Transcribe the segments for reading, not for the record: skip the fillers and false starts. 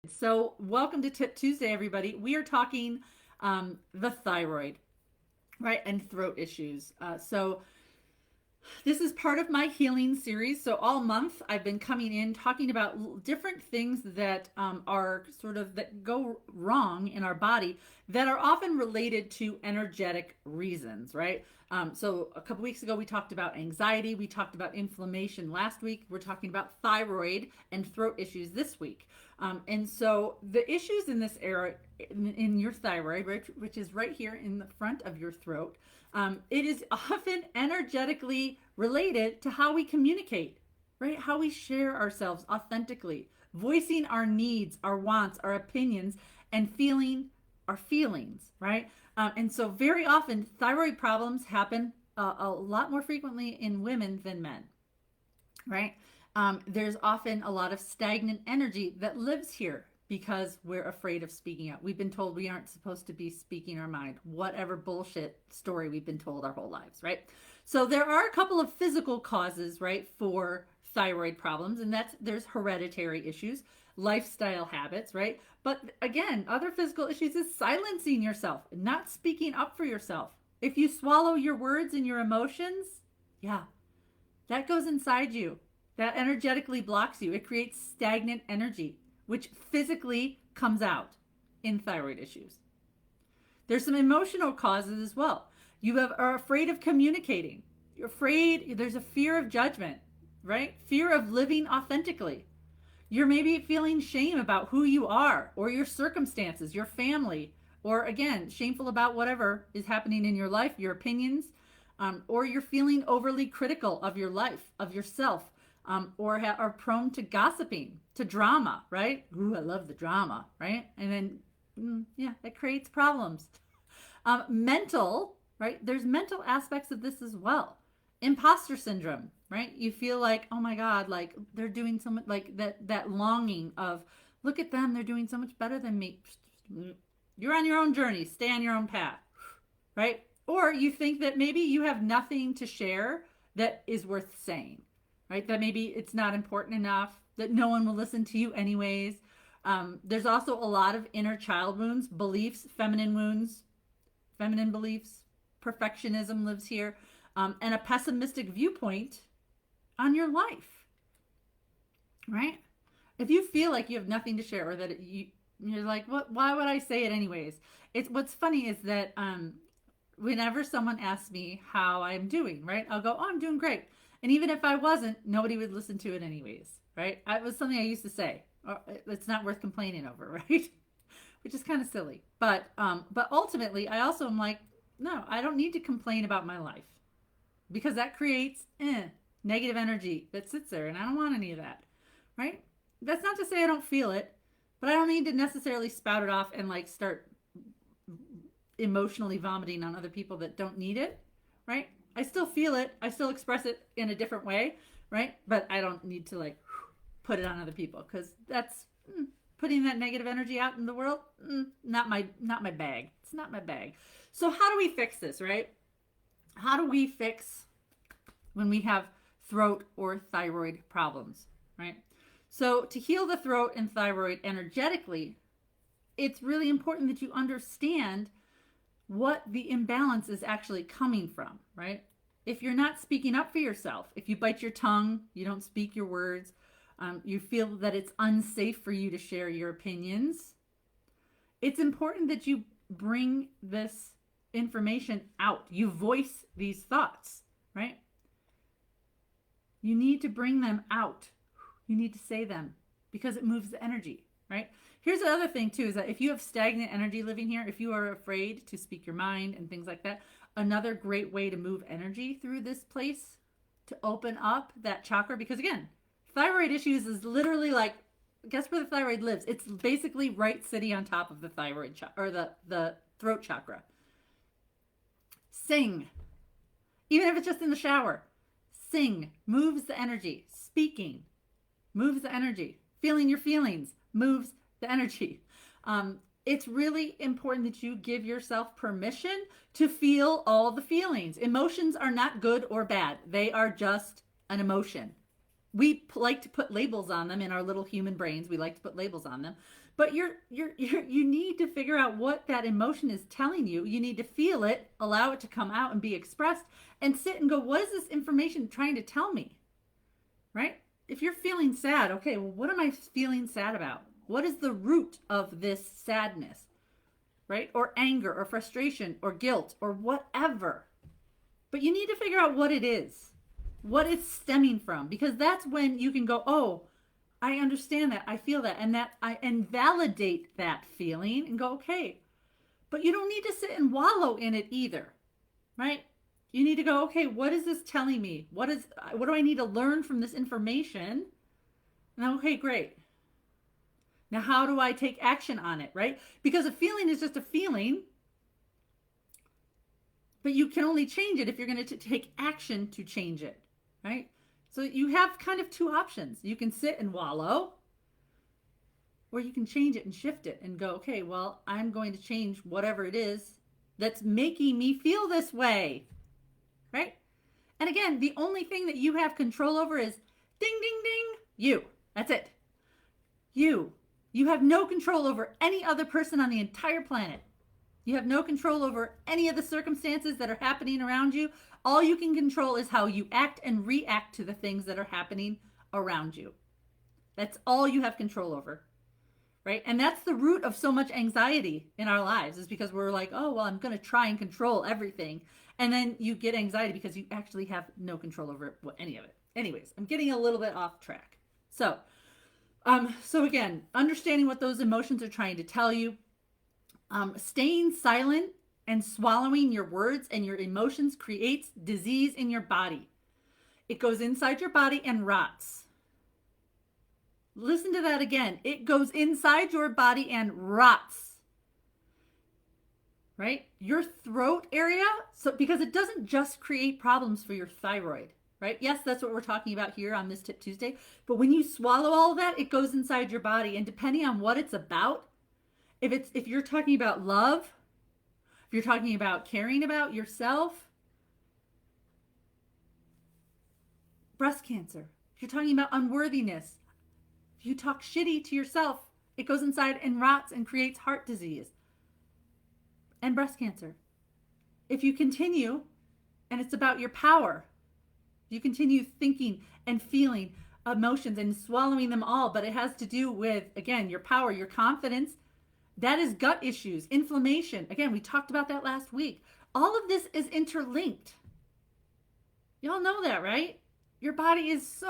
So, welcome to Tip Tuesday, everybody. We are talking the thyroid, right, and throat issues. This is part of my healing series. So, all month I've been coming in talking about different things that are sort of that go wrong in our body that are often related to energetic reasons, right? So, a couple weeks ago, we talked about anxiety, we talked about inflammation last week, we're talking about thyroid and throat issues this week. And so the issues in this area, in your thyroid, right, which is right here in the front of your throat, it is often energetically related to how we communicate, right? How we share ourselves authentically, voicing our needs, our wants, our opinions, and feeling our feelings, right? And so very often thyroid problems happen a lot more frequently in women than men, right? There's often a lot of stagnant energy that lives here because we're afraid of speaking out. We've been told we aren't supposed to be speaking our mind, whatever bullshit story we've been told our whole lives, right? So there are a couple of physical causes, right, for thyroid problems, and there's hereditary issues, lifestyle habits, right? But again, other physical issues is silencing yourself, not speaking up for yourself. If you swallow your words and your emotions, yeah, that goes inside you. That energetically blocks you. It creates stagnant energy, which physically comes out in thyroid issues. There's some emotional causes as well. Are afraid of communicating. You're afraid, there's a fear of judgment, right? Fear of living authentically. You're maybe feeling shame about who you are or your circumstances, your family, or again, shameful about whatever is happening in your life, your opinions, or you're feeling overly critical of your life, of yourself, or are prone to gossiping, to drama, right? Ooh, I love the drama, right? And then, yeah, that creates problems. Mental, right? There's mental aspects of this as well. Imposter syndrome, right? You feel like, oh my God, like they're doing so much, like that longing of, look at them, they're doing so much better than me. You're on your own journey, stay on your own path, right? Or you think that maybe you have nothing to share that is worth saying, right? That maybe it's not important enough, that no one will listen to you anyways. There's also a lot of inner child wounds, beliefs, feminine wounds, feminine beliefs, perfectionism lives here, and a pessimistic viewpoint on your life, right? If you feel like you have nothing to share or that you're like, what? Why would I say it anyways? It's what's funny is that whenever someone asks me how I'm doing, right, I'll go, oh, I'm doing great. And even if I wasn't, nobody would listen to it anyways, right? It was something I used to say. It's not worth complaining over, right? Which is kind of silly. But ultimately, I also am like, no, I don't need to complain about my life because that creates negative energy that sits there, and I don't want any of that, right? That's not to say I don't feel it, but I don't need to necessarily spout it off and like start emotionally vomiting on other people that don't need it, right? I still feel it. I still express it in a different way, right? But I don't need to like put it on other people because that's putting that negative energy out in the world. Not my bag. It's not my bag. So how do we fix this, right? How do we fix when we have throat or thyroid problems, right? So to heal the throat and thyroid energetically, it's really important that you understand what the imbalance is actually coming from, right? If you're not speaking up for yourself, if you bite your tongue, you don't speak your words, you feel that it's unsafe for you to share your opinions, it's important that you bring this information out. You voice these thoughts, right? You need to bring them out. You need to say them because it moves the energy, right? Here's the other thing too, is that if you have stagnant energy living here, if you are afraid to speak your mind and things like that, another great way to move energy through this place to open up that chakra, because again, thyroid issues is literally like, guess where the thyroid lives? It's basically right sitting on top of the thyroid or the throat chakra. Sing. Even if it's just in the shower. Sing moves the energy. Speaking moves the energy. Feeling your feelings moves the energy. It's really important that you give yourself permission to feel all the feelings. Emotions are not good or bad. They are just an emotion. We like to put labels on them in our little human brains. We like to put labels on them. But you need to figure out what that emotion is telling you. You need to feel it, allow it to come out and be expressed, and sit and go, what is this information trying to tell me? Right? If you're feeling sad, okay, well, what am I feeling sad about? What is the root of this sadness? Right? Or anger or frustration or guilt or whatever. But you need to figure out what it is, what it's stemming from, because that's when you can go, oh, I understand that, I feel that, and validate that feeling and go, okay. But you don't need to sit and wallow in it either, right? You need to go, okay, what is this telling me? What do I need to learn from this information? And okay, great. Now, how do I take action on it, right? Because a feeling is just a feeling, but you can only change it if you're going to take action to change it, right? So you have kind of two options. You can sit and wallow, or you can change it and shift it and go, okay, well, I'm going to change whatever it is that's making me feel this way, right? And again, the only thing that you have control over is ding, ding, ding, you. That's it. You. You have no control over any other person on the entire planet. You have no control over any of the circumstances that are happening around you. All you can control is how you act and react to the things that are happening around you. That's all you have control over, right? And that's the root of so much anxiety in our lives, is because we're like, oh, well, I'm going to try and control everything. And then you get anxiety because you actually have no control over any of it. Anyways, I'm getting a little bit off track. So again, understanding what those emotions are trying to tell you, staying silent and swallowing your words and your emotions creates disease in your body. It goes inside your body and rots. Listen to that again. It goes inside your body and rots. Right? Your throat area, so because it doesn't just create problems for your thyroid, right? Yes, that's what we're talking about here on this Tip Tuesday. But when you swallow all that, it goes inside your body. And depending on what it's about, if you're talking about love, if you're talking about caring about yourself, breast cancer, if you're talking about unworthiness, if you talk shitty to yourself, it goes inside and rots and creates heart disease and breast cancer. If you continue and it's about your power, you continue thinking and feeling emotions and swallowing them all, but it has to do with, again, your power, your confidence. That is gut issues, inflammation. Again, we talked about that last week. All of this is interlinked. Y'all know that, right? Your body is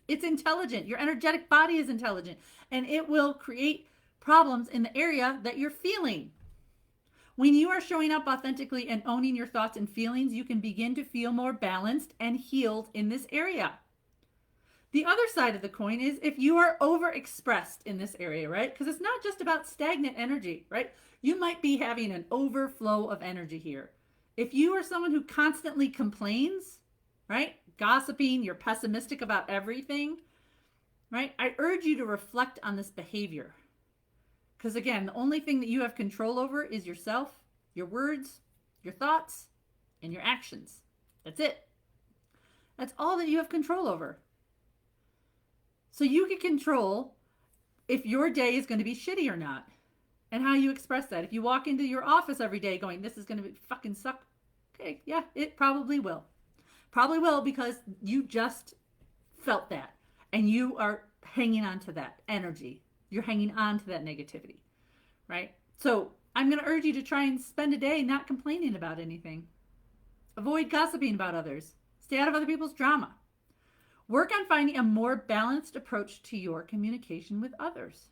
it's intelligent. Your energetic body is intelligent, and it will create problems in the area that you're feeling. When you are showing up authentically and owning your thoughts and feelings, you can begin to feel more balanced and healed in this area. The other side of the coin is if you are overexpressed in this area, right? Because it's not just about stagnant energy, right? You might be having an overflow of energy here. If you are someone who constantly complains, right? Gossiping, you're pessimistic about everything, right? I urge you to reflect on this behavior. Because again, the only thing that you have control over is yourself, your words, your thoughts, and your actions. That's it. That's all that you have control over. So you can control if your day is going to be shitty or not, and how you express that. If you walk into your office every day going, this is going to fucking suck. Okay, yeah, it probably will. Probably will, because you just felt that and you are hanging on to that energy. You're hanging on to that negativity, right? So I'm going to urge you to try and spend a day not complaining about anything. Avoid gossiping about others. Stay out of other people's drama. Work on finding a more balanced approach to your communication with others,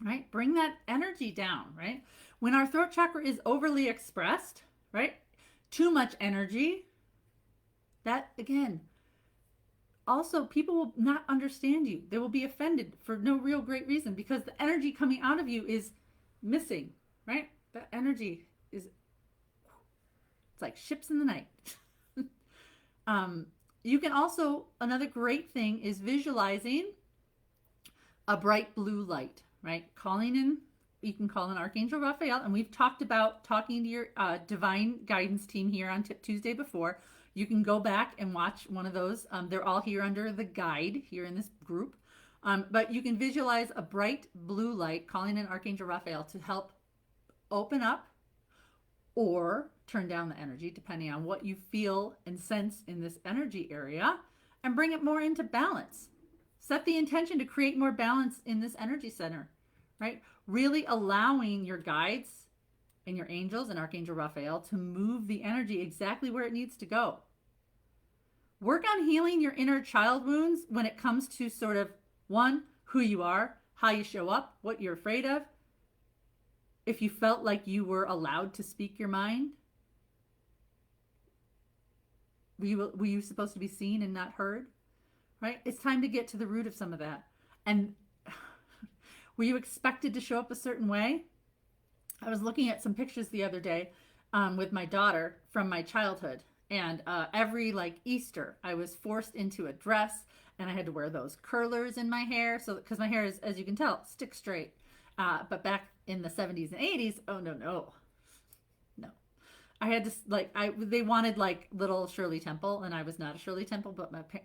right? Bring that energy down, right? When our throat chakra is overly expressed, right? Too much energy, that again, also people will not understand you. They will be offended for no real great reason because the energy coming out of you is missing, right? That energy is, it's like ships in the night. You can also, another great thing is visualizing a bright blue light, right? Calling in, you can call in Archangel Raphael, and we've talked about talking to your divine guidance team here on Tip Tuesday before. You can go back and watch one of those. They're all here under the guide here in this group. But you can visualize a bright blue light calling in Archangel Raphael to help open up or turn down the energy, depending on what you feel and sense in this energy area, and bring it more into balance. Set the intention to create more balance in this energy center, right? Really allowing your guides and your angels and Archangel Raphael to move the energy exactly where it needs to go. Work on healing your inner child wounds when it comes to sort of, one, who you are, how you show up, what you're afraid of. If you felt like you were allowed to speak your mind, were you supposed to be seen and not heard? Right? It's time to get to the root of some of that. And were you expected to show up a certain way? I was looking at some pictures the other day with my daughter from my childhood. And every like Easter, I was forced into a dress and I had to wear those curlers in my hair. So, because my hair is, as you can tell, stick straight. But back in the 70s and 80s, oh no. I had to they wanted like little Shirley Temple, and I was not a Shirley Temple,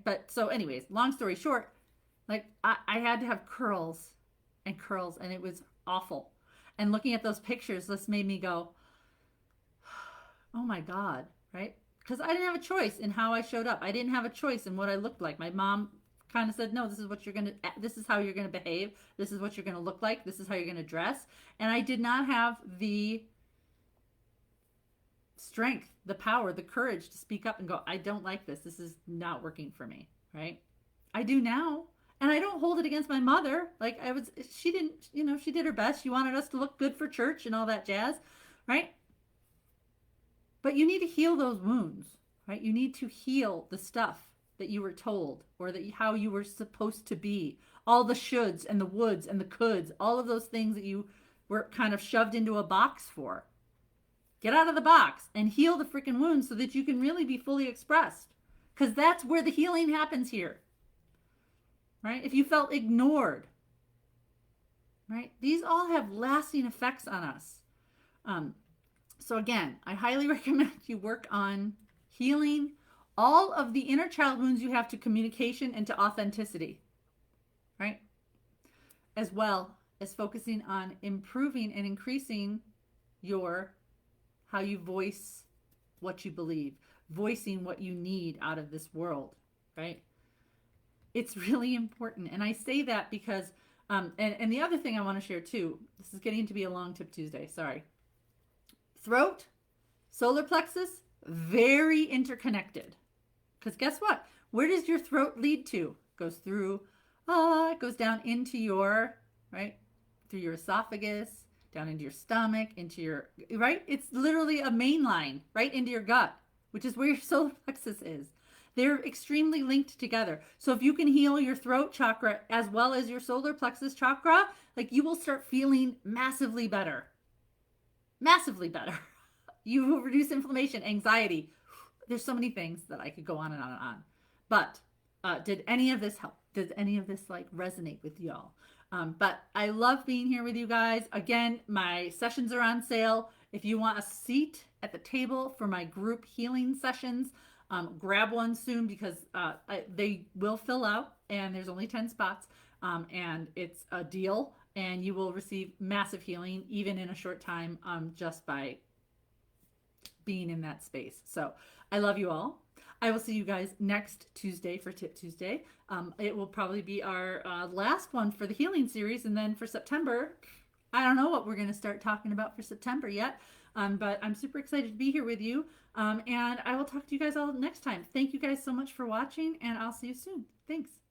but so anyways, long story short, like I had to have curls, and it was awful. And looking at those pictures, this made me go, oh my God, right? Because I didn't have a choice in how I showed up. I didn't have a choice in what I looked like. My mom kind of said, no, this is how you're gonna behave. This is what you're gonna look like. This is how you're gonna dress. And I did not have the strength, the power, the courage to speak up and go, I don't like this. This is not working for me, right? I do now. And I don't hold it against my mother. Like she did her best. She wanted us to look good for church and all that jazz, right? But you need to heal those wounds, right? You need to heal the stuff that you were told, or how you were supposed to be. All the shoulds and the woulds and the coulds, all of those things that you were kind of shoved into a box for. Get out of the box and heal the freaking wounds so that you can really be fully expressed. Because that's where the healing happens here. Right? If you felt ignored. Right? These all have lasting effects on us. So again, I highly recommend you work on healing all of the inner child wounds you have to communication and to authenticity. Right? As well as focusing on improving and increasing how you voice what you believe, voicing what you need out of this world, right? It's really important. And I say that because, and the other thing I want to share too, this is getting to be a long tip Tuesday, sorry. Throat, solar plexus, very interconnected. Because guess what? Where does your throat lead to? It goes through, it goes down into your, right? Through your esophagus, down into your stomach, right? It's literally a main line right into your gut, which is where your solar plexus is. They're extremely linked together. So if you can heal your throat chakra as well as your solar plexus chakra, like you will start feeling massively better. Massively better. You will reduce inflammation, anxiety. There's so many things that I could go on and on and on. But did any of this help? Did any of this like resonate with y'all? But I love being here with you guys. Again, my sessions are on sale. If you want a seat at the table for my group healing sessions, grab one soon because they will fill out and there's only 10 spots. And it's a deal and you will receive massive healing even in a short time just by being in that space. So I love you all. I will see you guys next Tuesday for Tip Tuesday. It will probably be our last one for the healing series. And then for September, I don't know what we're going to start talking about for September yet. But I'm super excited to be here with you. And I will talk to you guys all next time. Thank you guys so much for watching, and I'll see you soon. Thanks.